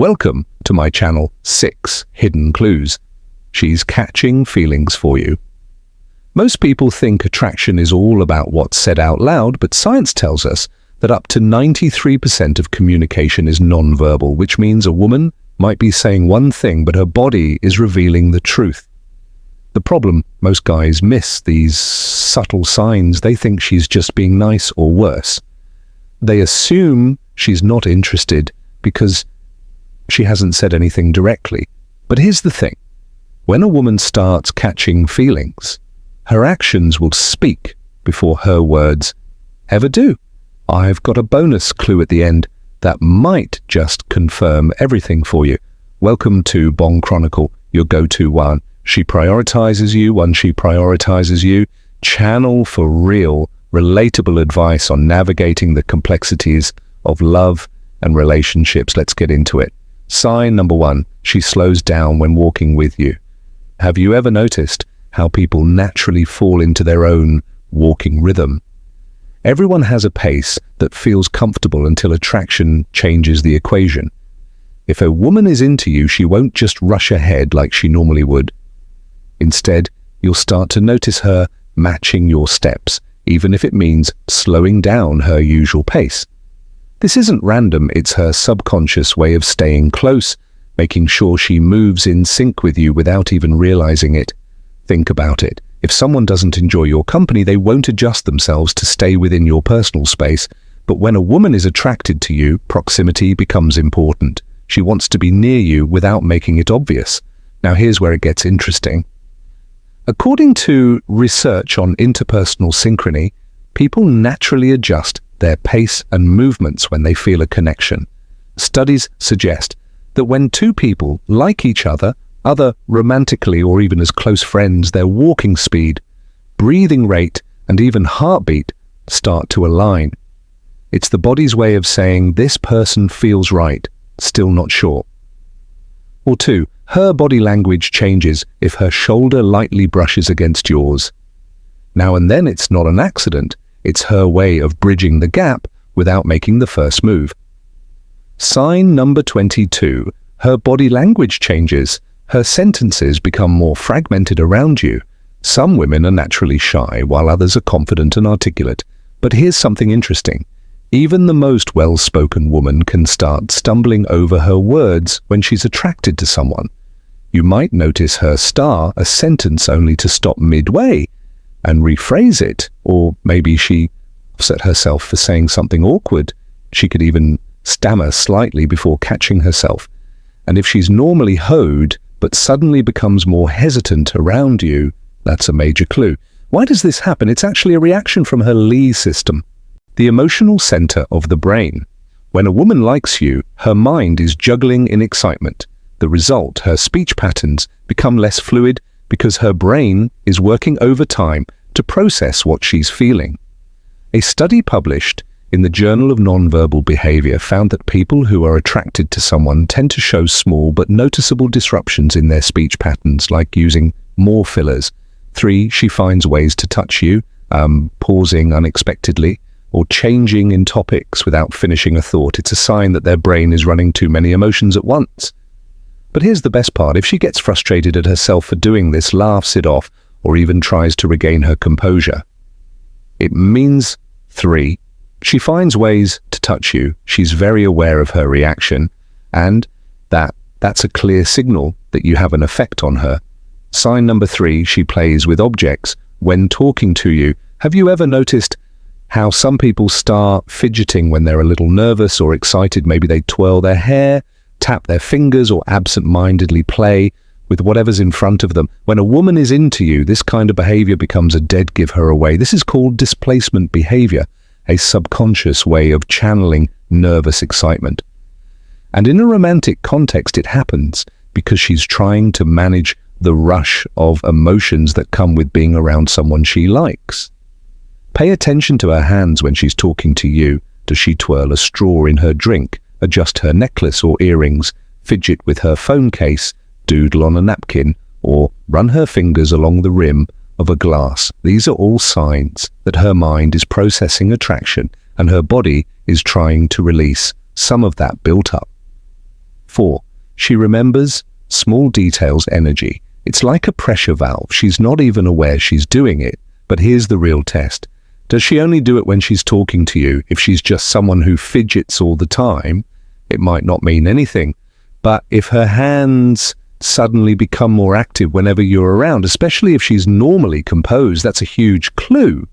Welcome to my channel 6 Hidden Clues. She's catching feelings for you. Most people think attraction is all about what's said out loud, but science tells us that up to 93% of communication is non-verbal, which means a woman might be saying one thing, but her body is revealing the truth. The problem, most guys miss these subtle signs. They think she's just being nice, or worse, they assume she's not interested because she hasn't said anything directly. But here's the thing. When a woman starts catching feelings, her actions will speak before her words ever do. I've got a bonus clue at the end that might just confirm everything for you. Welcome to Bong Chronicle, your go-to one. She prioritizes you, she prioritizes you. Channel for real, relatable advice on navigating the complexities of love and relationships. Let's get into it. Sign number 1, she slows down when walking with you. Have you ever noticed how people naturally fall into their own walking rhythm? Everyone has a pace that feels comfortable until attraction changes the equation. If a woman is into you, she won't just rush ahead like she normally would. Instead, you'll start to notice her matching your steps, even if it means slowing down her usual pace. This isn't random, it's her subconscious way of staying close, making sure she moves in sync with you without even realizing it. Think about it. If someone doesn't enjoy your company, they won't adjust themselves to stay within your personal space. But when a woman is attracted to you, proximity becomes important. She wants to be near you without making it obvious. Now here's where it gets interesting. According to research on interpersonal synchrony, people naturally adjust their pace and movements when they feel a connection. Studies suggest that when two people like each other, either romantically or even as close friends, their walking speed, breathing rate, and even heartbeat start to align. It's the body's way of saying, this person feels right, still not sure. Or 2, her body language changes if her shoulder lightly brushes against yours. Now and then it's not an accident, it's her way of bridging the gap without making the first move. Sign number 22, her body language changes. Her sentences become more fragmented around you. Some women are naturally shy, while others are confident and articulate. But here's something interesting. Even the most well-spoken woman can start stumbling over her words when she's attracted to someone. You might notice her star a sentence only to stop midway and rephrase it, or maybe she upset herself for saying something awkward. She could even stammer slightly before catching herself. And if she's normally hoed, but suddenly becomes more hesitant around you, that's a major clue. Why does this happen? It's actually a reaction from her Lee system, the emotional center of the brain. When a woman likes you, her mind is juggling in excitement. The result, her speech patterns become less fluid because her brain is working overtime to process what she's feeling. A study published in the Journal of Nonverbal Behavior found that people who are attracted to someone tend to show small but noticeable disruptions in their speech patterns, like using more fillers. 3, she finds ways to touch you, pausing unexpectedly, or changing in topics without finishing a thought. It's a sign that their brain is running too many emotions at once. But here's the best part. If she gets frustrated at herself for doing this, laughs it off, or even tries to regain her composure, it means 3, she finds ways to touch you. She's very aware of her reaction, and that's a clear signal that you have an effect on her. Sign number 3, she plays with objects when talking to you. Have you ever noticed how some people start fidgeting when they're a little nervous or excited? Maybe they twirl their hair, tap their fingers, or absent-mindedly play with whatever's in front of them. When a woman is into you, this kind of behavior becomes a dead give her away. This is called displacement behavior, a subconscious way of channeling nervous excitement. And in a romantic context, it happens because she's trying to manage the rush of emotions that come with being around someone she likes. Pay attention to her hands when she's talking to you. Does she twirl a straw in her drink, adjust her necklace or earrings, fidget with her phone case, doodle on a napkin, or run her fingers along the rim of a glass? These are all signs that her mind is processing attraction and her body is trying to release some of that built up. 4. She remembers small details energy. It's like a pressure valve. She's not even aware she's doing it. But here's the real test. Does she only do it when she's talking to you? If she's just someone who fidgets all the time, it might not mean anything. But if her hands suddenly become more active whenever you're around, especially if she's normally composed, that's a huge clue.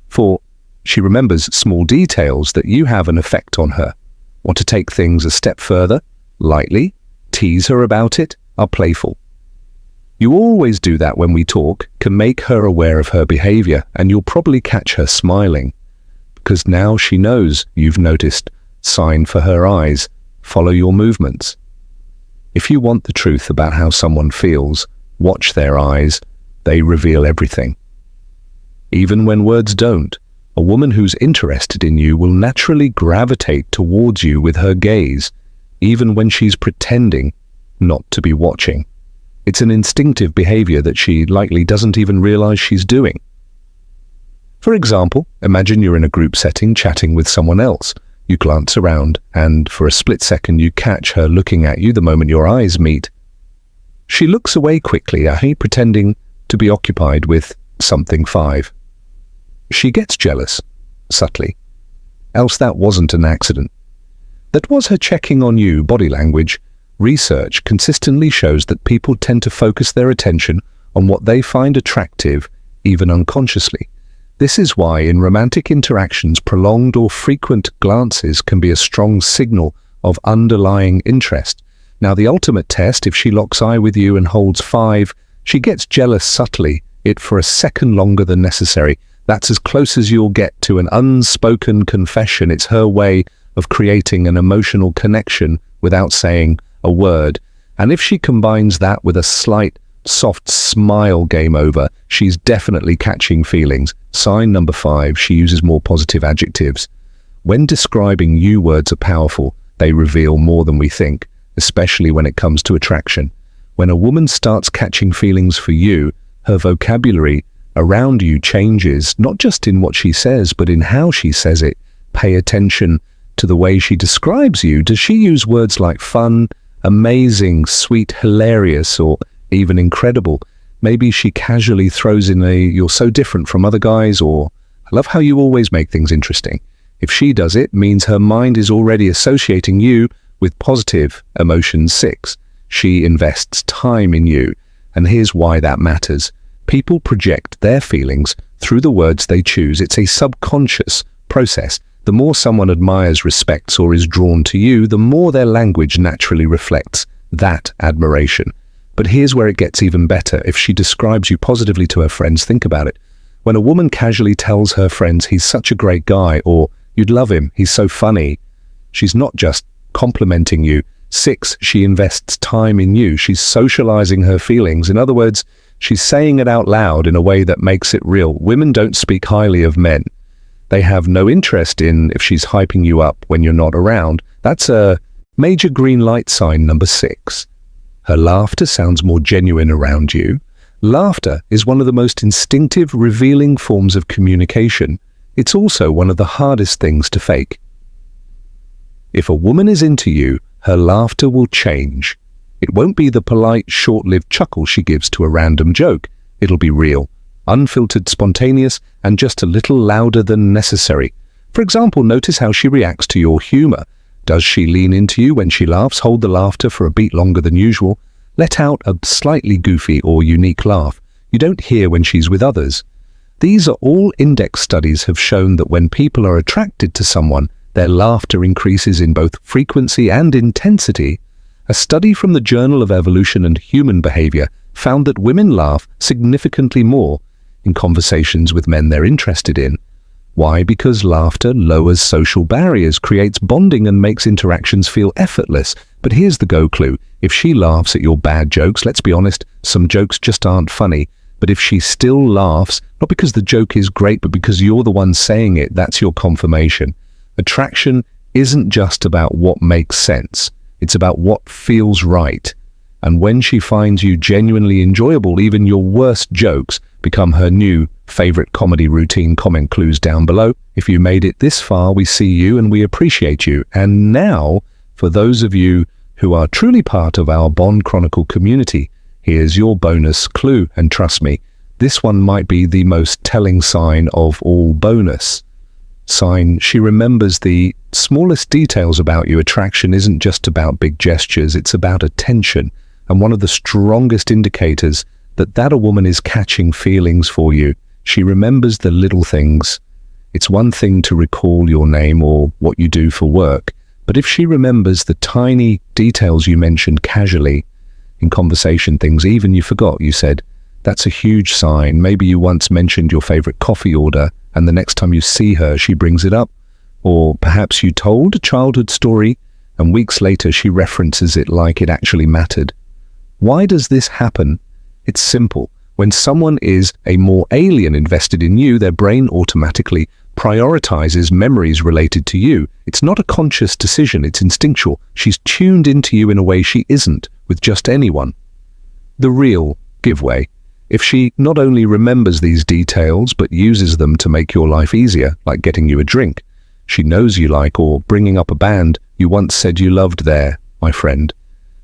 4. She remembers small details that you have an effect on her. Want to take things a step further? Lightly, tease her about it, are playful. You always do that when we talk, can make her aware of her behavior, and you'll probably catch her smiling. Because now she knows you've noticed. Sign for her eyes. Follow your movements. If you want the truth about how someone feels, watch their eyes. They reveal everything. Even when words don't, a woman who's interested in you will naturally gravitate towards you with her gaze, even when she's pretending not to be watching. It's an instinctive behavior that she likely doesn't even realize she's doing. For example, imagine you're in a group setting chatting with someone else. You glance around, and for a split second you catch her looking at you the moment your eyes meet. She looks away quickly, pretending to be occupied with something 5. She gets jealous, subtly. Else that wasn't an accident. That was her checking on you, body language. Research consistently shows that people tend to focus their attention on what they find attractive, even unconsciously. This is why in romantic interactions, prolonged or frequent glances can be a strong signal of underlying interest. Now, the ultimate test, if she locks eye with you and holds 5, she gets jealous subtly, it for a second longer than necessary. That's as close as you'll get to an unspoken confession. It's her way of creating an emotional connection without saying a word. And if she combines that with a slight, soft smile, game over. She's definitely catching feelings. Sign number 5, she uses more positive adjectives. When describing you, words are powerful. They reveal more than we think, especially when it comes to attraction. When a woman starts catching feelings for you, her vocabulary around you changes, not just in what she says, but in how she says it. Pay attention to the way she describes you. Does she use words like fun, amazing, sweet, hilarious, or even incredible? Maybe she casually throws in a "you're so different from other guys," or "I love how you always make things interesting." If she does it, means her mind is already associating you with positive emotions. 6. She invests time in you. And here's why that matters. People project their feelings through the words they choose. It's a subconscious process. The more someone admires, respects, or is drawn to you, the more their language naturally reflects that admiration. But here's where it gets even better. If she describes you positively to her friends, think about it. When a woman casually tells her friends, "He's such a great guy," or "You'd love him, he's so funny," she's not just complimenting you. 6, she invests time in you. She's socializing her feelings. In other words, she's saying it out loud in a way that makes it real. Women don't speak highly of men. They have no interest in if she's hyping you up when you're not around. That's a major green light sign. Number 6. Her laughter sounds more genuine around you. Laughter is one of the most instinctive, revealing forms of communication. It's also one of the hardest things to fake. If a woman is into you, her laughter will change. It won't be the polite, short-lived chuckle she gives to a random joke. It'll be real, unfiltered, spontaneous, and just a little louder than necessary. For example, notice how she reacts to your humor. Does she lean into you when she laughs? Hold the laughter for a beat longer than usual. Let out a slightly goofy or unique laugh you don't hear when she's with others. These are all index studies have shown that when people are attracted to someone, their laughter increases in both frequency and intensity. A study from the Journal of Evolution and Human Behavior found that women laugh significantly more in conversations with men they're interested in. Why? Because laughter lowers social barriers, creates bonding, and makes interactions feel effortless. But here's the go clue. If she laughs at your bad jokes, let's be honest, some jokes just aren't funny. But if she still laughs, not because the joke is great, but because you're the one saying it, that's your confirmation. Attraction isn't just about what makes sense. It's about what feels right. And when she finds you genuinely enjoyable, even your worst jokes become her new favorite comedy routine. Comment clues down below. If you made it this far, we see you and we appreciate you. And now, for those of you who are truly part of our Bond Chronicle community, here's your bonus clue, and trust me, this one might be the most telling sign of all bonus. Sign: she remembers the smallest details about you. Attraction isn't just about big gestures, it's about attention, and one of the strongest indicators that a woman is catching feelings for you. She remembers the little things. It's one thing to recall your name or what you do for work, but if she remembers the tiny details you mentioned casually in conversation, things even you forgot you said, that's a huge sign. Maybe you once mentioned your favorite coffee order, and the next time you see her, she brings it up. Or perhaps you told a childhood story, and weeks later she references it like it actually mattered. Why does this happen? It's simple. When someone is a more alien invested in you, their brain automatically prioritizes memories related to you. It's not a conscious decision, it's instinctual. She's tuned into you in a way she isn't with just anyone. The real giveaway: if she not only remembers these details but uses them to make your life easier, like getting you a drink she knows you like or bringing up a band you once said you loved there, my friend,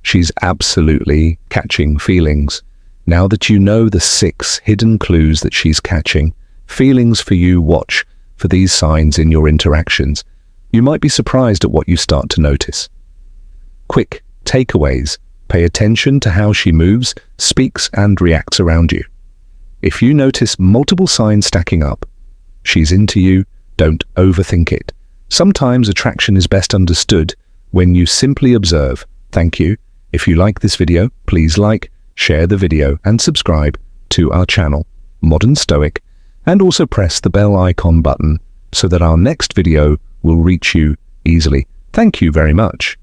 she's absolutely catching feelings. Now that you know the 6 hidden clues that she's catching feelings for you, watch for these signs in your interactions. You might be surprised at what you start to notice. Quick takeaways: pay attention to how she moves, speaks, and reacts around you. If you notice multiple signs stacking up, she's into you. Don't overthink it. Sometimes attraction is best understood when you simply observe. Thank you. If you like this video, please like, share the video, and subscribe to our channel, Modern Stoic, and also press the bell icon button so that our next video will reach you easily. Thank you very much.